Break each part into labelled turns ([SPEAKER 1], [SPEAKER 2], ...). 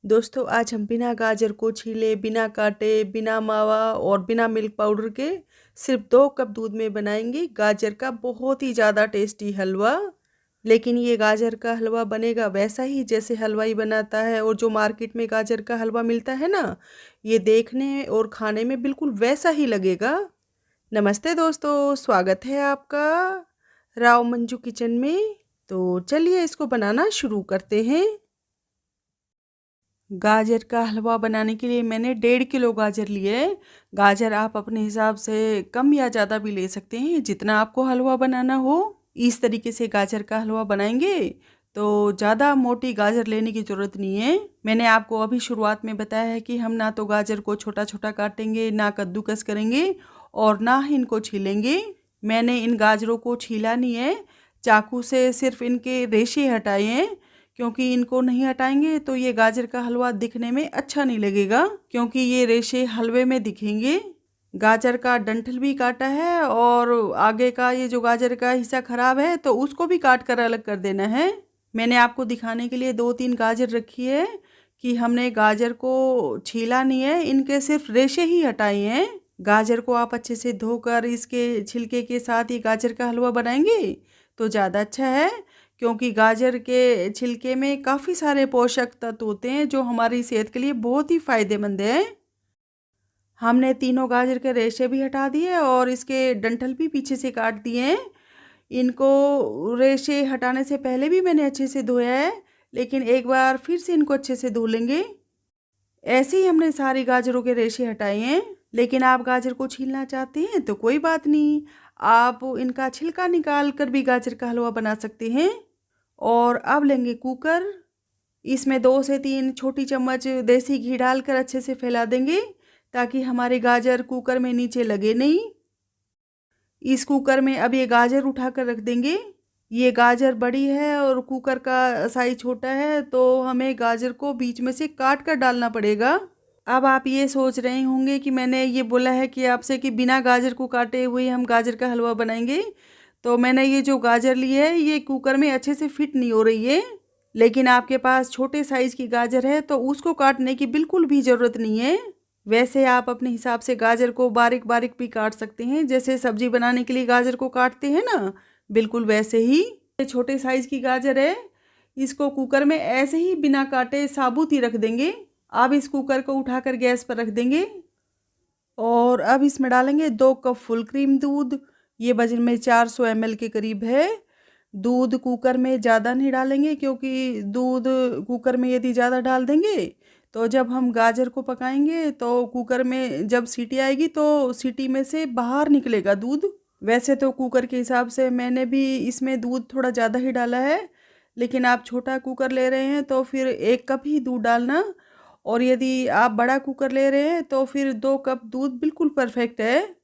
[SPEAKER 1] दोस्तों आज हम बिना गाजर को छीले, बिना काटे, बिना मावा और बिना मिल्क पाउडर के सिर्फ 2 कप दूध में बनाएंगे गाजर का बहुत ही ज़्यादा टेस्टी हलवा। लेकिन ये गाजर का हलवा बनेगा वैसा ही जैसे हलवाई बनाता है, और जो मार्केट में गाजर का हलवा मिलता है ना, ये देखने और खाने में बिल्कुल वैसा ही लगेगा। नमस्ते दोस्तों, स्वागत है आपका राव मंजू किचन में। तो चलिए इसको बनाना शुरू करते हैं। गाजर का हलवा बनाने के लिए मैंने 1.5 किलो गाजर लिए है। गाजर आप अपने हिसाब से कम या ज़्यादा भी ले सकते हैं, जितना आपको हलवा बनाना हो। इस तरीके से गाजर का हलवा बनाएंगे तो ज़्यादा मोटी गाजर लेने की ज़रूरत नहीं है। मैंने आपको अभी शुरुआत में बताया है कि हम ना तो गाजर को छोटा छोटा काटेंगे, ना कद्दूकस करेंगे और ना ही इनको छीलेंगे। मैंने इन गाजरों को छीला नहीं है, चाकू से सिर्फ इनके रेशे हटाए हैं, क्योंकि इनको नहीं हटाएंगे तो ये गाजर का हलवा दिखने में अच्छा नहीं लगेगा, क्योंकि ये रेशे हलवे में दिखेंगे। गाजर का डंठल भी काटा है और आगे का ये जो गाजर का हिस्सा खराब है तो उसको भी काट कर अलग कर देना है। मैंने आपको दिखाने के लिए 2-3 गाजर रखी है कि हमने गाजर को छीला नहीं है, इनके सिर्फ रेशे ही हटाए हैं। गाजर को आप अच्छे से धोकर इसके छिलके के साथ ही गाजर का हलवा बनाएंगे तो ज़्यादा अच्छा है, क्योंकि गाजर के छिलके में काफ़ी सारे पोषक तत्व होते हैं जो हमारी सेहत के लिए बहुत ही फ़ायदेमंद है। हमने तीनों गाजर के रेशे भी हटा दिए और इसके डंठल भी पीछे से काट दिए हैं। इनको रेशे हटाने से पहले भी मैंने अच्छे से धोया है, लेकिन एक बार फिर से इनको अच्छे से धो लेंगे। ऐसे ही हमने सारी गाजरों के रेशे हटाए हैं। लेकिन आप गाजर को छीलना चाहते हैं तो कोई बात नहीं, आप इनका छिलका निकाल कर भी गाजर का हलवा बना सकते हैं। और अब लेंगे कुकर। इसमें 2 से 3 छोटी चम्मच देसी घी डालकर अच्छे से फैला देंगे, ताकि हमारे गाजर कुकर में नीचे लगे नहीं। इस कुकर में अब ये गाजर उठाकर रख देंगे। ये गाजर बड़ी है और कुकर का साइज छोटा है, तो हमें गाजर को बीच में से काट कर डालना पड़ेगा। अब आप ये सोच रहे होंगे कि मैंने ये बोला है कि आपसे कि बिना गाजर को काटे हुए हम गाजर का हलवा बनाएंगे, तो मैंने ये जो गाजर ली है ये कुकर में अच्छे से फिट नहीं हो रही है। लेकिन आपके पास छोटे साइज़ की गाजर है तो उसको काटने की बिल्कुल भी ज़रूरत नहीं है। वैसे आप अपने हिसाब से गाजर को बारीक बारीक भी काट सकते हैं, जैसे सब्जी बनाने के लिए गाजर को काटते हैं ना, बिल्कुल वैसे ही। ये छोटे साइज़ की गाजर है, इसको कुकर में ऐसे ही बिना काटे साबुत ही रख देंगे। अब इस कुकर को उठाकर गैस पर रख देंगे और अब इसमें डालेंगे 2 कप फुल क्रीम दूध। ये वजन में 400 ml के करीब है। दूध कुकर में ज़्यादा नहीं डालेंगे, क्योंकि दूध कुकर में यदि ज़्यादा डाल देंगे तो जब हम गाजर को पकाएंगे तो कुकर में जब सीटी आएगी तो सीटी में से बाहर निकलेगा दूध। वैसे तो कुकर के हिसाब से मैंने भी इसमें दूध थोड़ा ज़्यादा ही डाला है, लेकिन आप छोटा कुकर ले रहे हैं तो फिर 1 कप ही दूध डालना, और यदि आप बड़ा कुकर ले रहे हैं तो फिर 2 कप दूध बिल्कुल परफेक्ट है।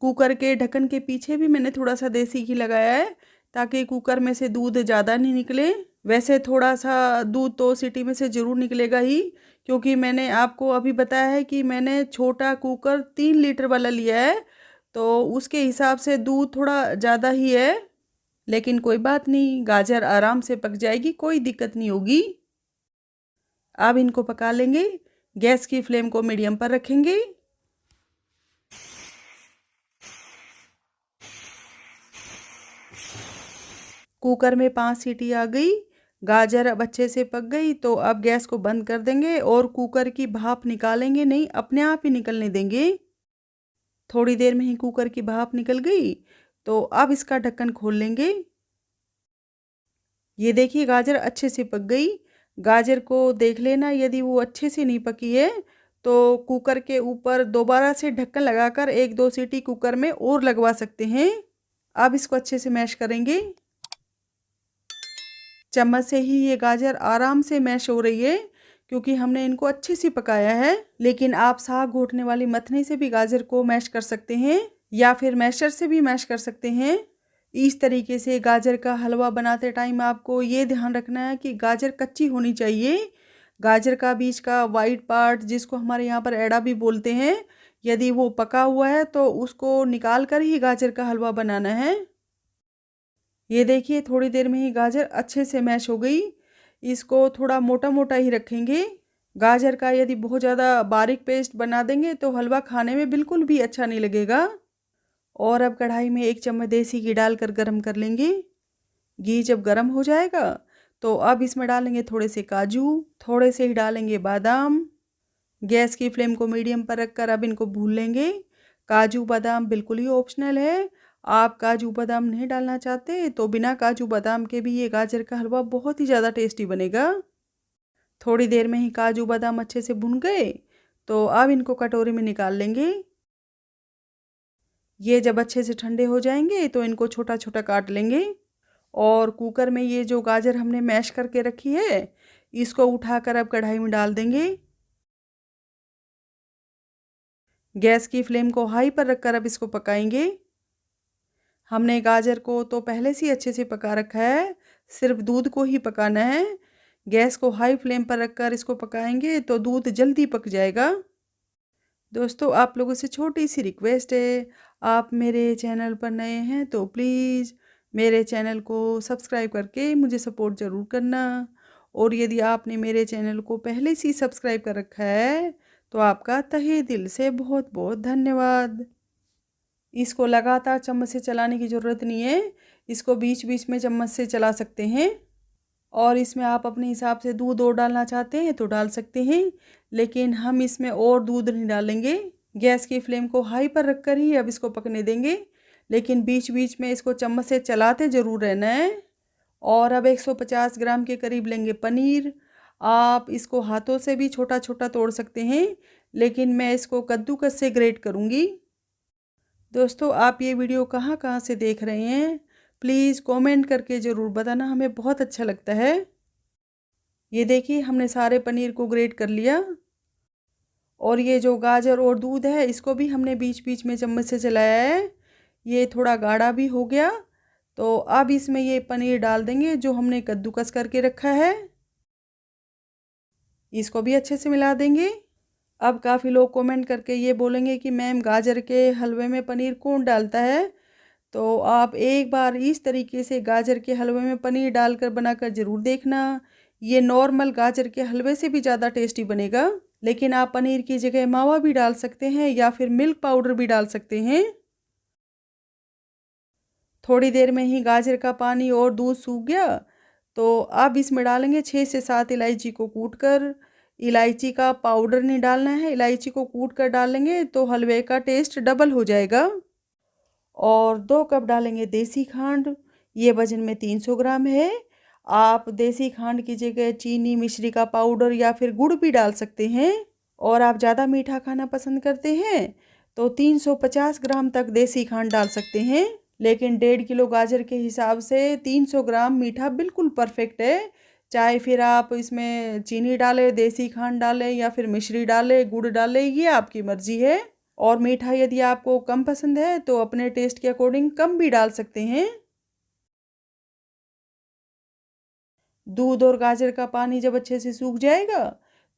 [SPEAKER 1] कुकर के ढक्कन के पीछे भी मैंने थोड़ा सा देसी घी लगाया है, ताकि कुकर में से दूध ज़्यादा नहीं निकले। वैसे थोड़ा सा दूध तो सीटी में से ज़रूर निकलेगा ही, क्योंकि मैंने आपको अभी बताया है कि मैंने छोटा कुकर 3 लीटर वाला लिया है, तो उसके हिसाब से दूध थोड़ा ज़्यादा ही है। लेकिन कोई बात नहीं, गाजर आराम से पक जाएगी, कोई दिक्कत नहीं होगी। अब इनको पका लेंगे। गैस की फ्लेम को मीडियम पर रखेंगे। कुकर में 5 सीटी आ गई। गाजर अब अच्छे से पक गई, तो अब गैस को बंद कर देंगे और कुकर की भाप निकालेंगे नहीं, अपने आप ही निकलने देंगे। थोड़ी देर में ही कुकर की भाप निकल गई, तो अब इसका ढक्कन खोल लेंगे। ये देखिए गाजर अच्छे से पक गई। गाजर को देख लेना, यदि वो अच्छे से नहीं पकी है तो कुकर के ऊपर दोबारा से ढक्कन लगाकर 1-2 सीटी कुकर में और लगवा सकते हैं। अब इसको अच्छे से मैश करेंगे। चम्मच से ही ये गाजर आराम से मैश हो रही है, क्योंकि हमने इनको अच्छे से पकाया है। लेकिन आप साग घोटने वाली मथनी से भी गाजर को मैश कर सकते हैं, या फिर मैशर से भी मैश कर सकते हैं। इस तरीके से गाजर का हलवा बनाते टाइम आपको ये ध्यान रखना है कि गाजर कच्ची होनी चाहिए। गाजर का बीच का वाइट पार्ट, जिसको हमारे यहाँ पर एड़ा भी बोलते हैं, यदि वो पका हुआ है तो उसको निकाल कर ही गाजर का हलवा बनाना है। ये देखिए थोड़ी देर में ही गाजर अच्छे से मैश हो गई। इसको थोड़ा मोटा मोटा ही रखेंगे। गाजर का यदि बहुत ज़्यादा बारीक पेस्ट बना देंगे तो हलवा खाने में बिल्कुल भी अच्छा नहीं लगेगा। और अब कढ़ाई में 1 चम्मच देसी घी डालकर गरम कर लेंगे। घी जब गरम हो जाएगा तो अब इसमें डालेंगे थोड़े से काजू, थोड़े से ही डालेंगे बादाम। गैस की फ्लेम को मीडियम पर रखकर अब इनको भून लेंगे। काजू बादाम बिल्कुल ही ऑप्शनल है। आप काजू बादाम नहीं डालना चाहते तो बिना काजू बादाम के भी ये गाजर का हलवा बहुत ही ज़्यादा टेस्टी बनेगा। थोड़ी देर में ही काजू बादाम अच्छे से भुन गए तो अब इनको कटोरी में निकाल लेंगे। ये जब अच्छे से ठंडे हो जाएंगे तो इनको छोटा छोटा काट लेंगे। और कुकर में ये जो गाजर हमने मैश करके रखी है इसको उठाकर अब कढ़ाई में डाल देंगे। गैस की फ्लेम को हाई पर रखकर अब इसको पकाएंगे। हमने गाजर को तो पहले से ही अच्छे से पका रखा है, सिर्फ दूध को ही पकाना है। गैस को हाई फ्लेम पर रखकर इसको पकाएंगे तो दूध जल्दी पक जाएगा। दोस्तों आप लोगों से छोटी सी रिक्वेस्ट है, आप मेरे चैनल पर नए हैं तो प्लीज़ मेरे चैनल को सब्सक्राइब करके मुझे सपोर्ट ज़रूर करना। और यदि आपने मेरे चैनल को पहले से ही सब्सक्राइब कर रखा है तो आपका तहे दिल से बहुत बहुत धन्यवाद। इसको लगातार चम्मच से चलाने की ज़रूरत नहीं है, इसको बीच बीच में चम्मच से चला सकते हैं। और इसमें आप अपने हिसाब से दूध और डालना चाहते हैं तो डाल सकते हैं, लेकिन हम इसमें और दूध नहीं डालेंगे। गैस की फ्लेम को हाई पर रखकर ही अब इसको पकने देंगे, लेकिन बीच बीच में इसको चम्मच से चलाते ज़रूर रहना है। और अब 150 ग्राम के करीब लेंगे पनीर। आप इसको हाथों से भी छोटा छोटा तोड़ सकते हैं, लेकिन मैं इसको कद्दूकस से ग्रेट करूँगी। दोस्तों आप ये वीडियो कहाँ कहाँ से देख रहे हैं प्लीज़ कमेंट करके ज़रूर बताना, हमें बहुत अच्छा लगता है। ये देखिए हमने सारे पनीर को ग्रेट कर लिया। और ये जो गाजर और दूध है इसको भी हमने बीच बीच में चम्मच से चलाया है। ये थोड़ा गाढ़ा भी हो गया तो अब इसमें ये पनीर डाल देंगे जो हमने कद्दूकस करके रखा है। इसको भी अच्छे से मिला देंगे। अब काफ़ी लोग कमेंट करके ये बोलेंगे कि मैम गाजर के हलवे में पनीर कौन डालता है, तो आप एक बार इस तरीके से गाजर के हलवे में पनीर डालकर बनाकर ज़रूर देखना। ये नॉर्मल गाजर के हलवे से भी ज़्यादा टेस्टी बनेगा। लेकिन आप पनीर की जगह मावा भी डाल सकते हैं या फिर मिल्क पाउडर भी डाल सकते हैं। थोड़ी देर में ही गाजर का पानी और दूध सूख गया तो अब इसमें डालेंगे 6 से 7 इलायची को कूटकर। इलायची का पाउडर नहीं डालना है, इलायची को कूट कर डालेंगे तो हलवे का टेस्ट डबल हो जाएगा। और 2 कप डालेंगे देसी खांड, ये वजन में 300 ग्राम है। आप देसी खांड की जगह चीनी, मिश्री का पाउडर या फिर गुड़ भी डाल सकते हैं। और आप ज़्यादा मीठा खाना पसंद करते हैं तो 350 ग्राम तक देसी खांड डाल सकते हैं। लेकिन 1.5 किलो गाजर के हिसाब से 300 ग्राम मीठा बिल्कुल परफेक्ट है। चाहे फिर आप इसमें चीनी डालें, देसी खांड डालें या फिर मिश्री डालें, गुड़ डालें, ये आपकी मर्ज़ी है। और मीठा यदि आपको कम पसंद है तो अपने टेस्ट के अकॉर्डिंग कम भी डाल सकते हैं। दूध और गाजर का पानी जब अच्छे से सूख जाएगा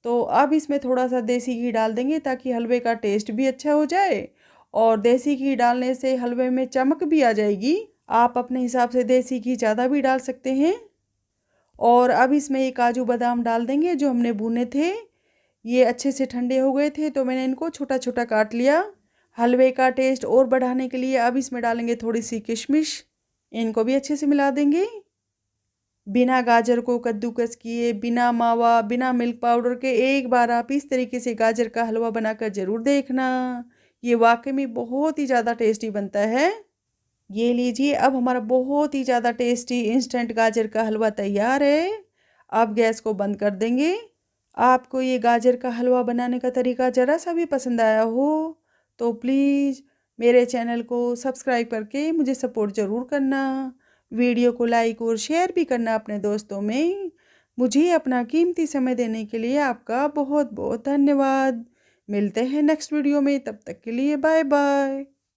[SPEAKER 1] तो अब इसमें थोड़ा सा देसी घी डाल देंगे ताकि हलवे का टेस्ट भी अच्छा हो जाए। और देसी घी डालने से हलवे में चमक भी आ जाएगी। आप अपने हिसाब से देसी घी ज़्यादा भी डाल सकते हैं। और अब इसमें ये काजू बादाम डाल देंगे जो हमने भुने थे। ये अच्छे से ठंडे हो गए थे तो मैंने इनको छोटा छोटा काट लिया। हलवे का टेस्ट और बढ़ाने के लिए अब इसमें डालेंगे थोड़ी सी किशमिश। इनको भी अच्छे से मिला देंगे। बिना गाजर को कद्दूकस किए, बिना मावा, बिना मिल्क पाउडर के एक बार आप इस तरीके से गाजर का हलवा बनाकर ज़रूर देखना। ये वाकई में बहुत ही ज़्यादा टेस्टी बनता है। ये लीजिए अब हमारा बहुत ही ज़्यादा टेस्टी इंस्टेंट गाजर का हलवा तैयार है। अब गैस को बंद कर देंगे। आपको ये गाजर का हलवा बनाने का तरीका ज़रा सा भी पसंद आया हो तो प्लीज़ मेरे चैनल को सब्सक्राइब करके मुझे सपोर्ट ज़रूर करना। वीडियो को लाइक और शेयर भी करना अपने दोस्तों में। मुझे अपना कीमती समय देने के लिए आपका बहुत बहुत धन्यवाद। मिलते हैं नेक्स्ट वीडियो में, तब तक के लिए बाय बाय।